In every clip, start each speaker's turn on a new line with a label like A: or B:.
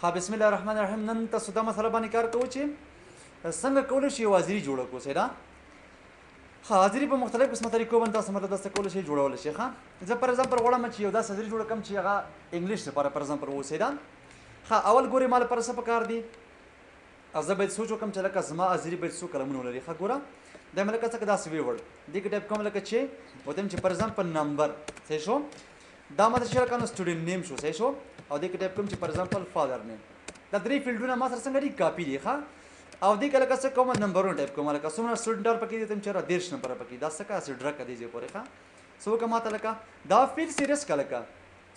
A: ها بسم الله الرحمن الرحیم. نن تاسو دا مسله باندې کار کوو چې څنګه کولی شي یو حاضري جوړه کړو. سیدا حاضري په مختلف قسمه طریقو باندې تاسو مطلب داسې کولی شي جوړول شي. ښه زه پر ایگزامپل غواړم چې یو داسې حاضري جوړه کړم چې هغه انګلیش لپاره پر ایگزامپل وسیدا. ښه اول ګورې مال پر څه پکار دي، او زه باید سوچ وکړم چې لکه زما حاضري باید څو کلمونه ولري. ښه ګوره دا مې لکه څه داسې وی وړ دې کې ټایپ کوم لکه چې وتم چې پر ایگزامپل نمبر صحیح شو، دا ماته چې لکه نو سټوډنټ نیم شو صحیح شو، او دې کې ټایپ کوم چې پر ایگزامپل فادر نیم. دا درې فیلډونه ما سره څنګه دي کاپی دي. ښه او دې کې لکه څه کوم نمبرونه ټایپ کوم لکه څومره سټوډنټ پکې دي تم چې را 13 نمبر پکې دا څه کا سي ډرک دي چې پورې. ښه سو کما ته لکه دا فیل سیریس کا لکه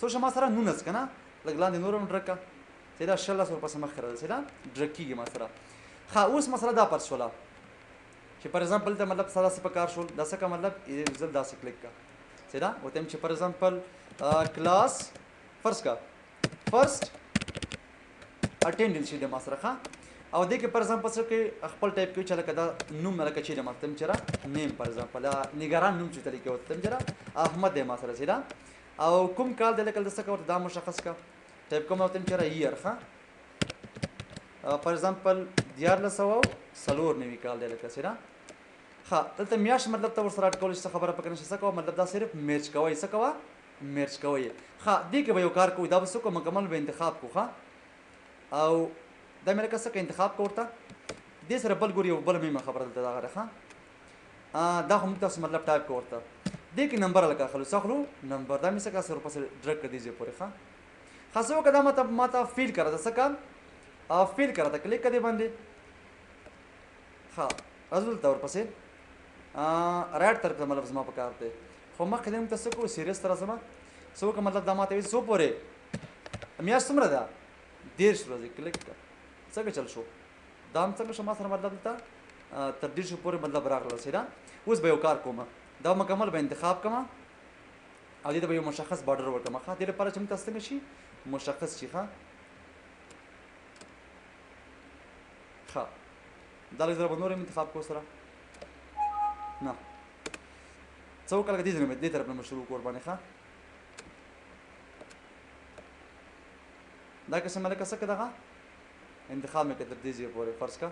A: سو شما سره نونس کنه لګلاندې نورم ډرک سیدا شلا سو پس مخ راځي سیدا ډرکیږي ما سره. ښه اوس مسله دا پر شولا چې پر ایگزامپل ته مطلب ساده څه پکار شول دا څه کا مطلب زل دا څه کلیک کا سیدا وتم چې پر ایگزامپل کلاس فرست اټینډنس شي د ما سره. ښه او دې کې پر ایگزامپل څه کې خپل ټایپ کې چې لکه دا نوم لکه چې د مطلب چر نیم پر ایگزامپل نگران نوم چې طریقې وتم چر احمد د ما سره سیدا او کوم کال د لکه څه کا دا مشخص کا ټایپ کوم وتم چر ایئر. ښه پر ایگزامپل 1490 کال د لکه سیدا. ها دلته میاش مطلب ته ورسره اټ کول څه خبره پکې نشي څه کوه مطلب دا صرف میچ کوي څه کوه میچ کوي. ها دې کې به یو کار کوي دا به څه کو مکمل به انتخاب کو. ها او دا مې لکه څه کې انتخاب کوته دې سره بل ګوري بل مې خبره دلته دا غره. ها دا هم تاسو مطلب ټایپ کوته دې کې نمبر لکه خلص خلو نمبر دا مې څه کا سر پس ډرګ کړي دې پورې. ها خاصو کدا ماته فیل کړه دا څه کا فیل کړه ته کلیک کړي باندې. ها ازول تور پسې رائټ طرف ته مطلب زما په کار دی خو مخکې دې موږ ته څه کوو سیریس طرح زما څه وکړه مطلب دا ماته وایي څو پورې میاشت څومره ده 13 ورځې کلیک کړه څنګه چل شو دا هم څنګه شو ما سره مطلب دلته تر 13 پورې مطلب راغله سیدا. اوس به یو کار کوم دا مکمل به انتخاب کوم او دې ته به یو مشخص بارډر ورکړم. ښه دې لپاره چې موږ تاسو څنګه شي مشخص شي. ښه ښه دا لږ به نور انتخاب کو سره نه څو کله دې نه دې طرف نه شروع کور باندې. ښه دا قسم ملک څه کړه انتخاب مې کړ دې ځای پورې فرض کا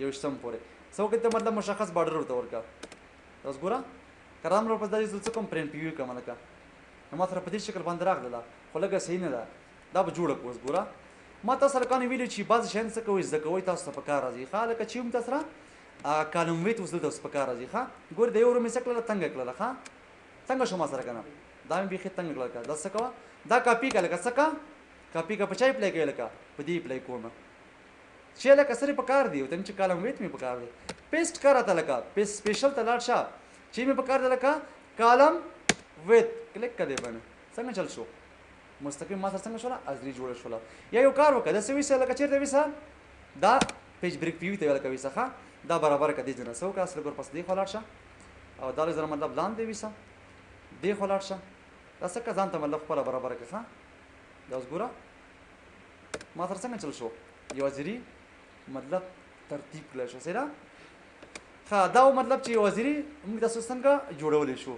A: یو شتم پورې څو کې ته مطلب مشخص بارډر ورته ورکا تاسو ګوره کرام رو په دې ځل څه کوم پرنٹ پیو کوم لکه نو ما سره په دې شکل باندې راغله خو لګه صحیح نه ده دا به جوړه کوس ګوره ما تاسو سره کاني ویډیو چې بعض شین څه کوي زده کوي تاسو په کار راځي. ښه لکه چې هم تاسو سره کالم ویت وسل تاسو په کار راځي. ښه ګور د یو رومې سکله تنګ کړل. ښه څنګه شو ما سره کنه دا مې بيخي تنګ کړل دا څه کوه دا کاپی کړه لکه څه کا کاپی کا پچای پلی کې لکه په دې پلی کوم چې لکه سره په کار دی تم چې کالم ویت مې په کار دی پیسټ کړه ته لکه پیسټ سپیشل ته لاړ شه چې مې په کار دی لکه کالم ویت کلیک کړه باندې څنګه چل شو مستقیم ما سره څنګه شولا ازري جوړ شولا. یا یو کار وکړه د سوي سره لکه چیرته وسه دا پیج بریک پیو ته لکه وسه. ښه دا برابر کړه دې نه سو کا سره ګور پس دی خلاص شه او دا زره مطلب لاندې وسه دی خلاص شه دا څه کا ځان ته مطلب خپل برابر کړه. ښه دا اوس ګوره ما سره څنګه چل شو یو ازري مطلب ترتیب کړل شو سره. ښه دا مطلب چې یو ازري موږ تاسو څنګه جوړولې شو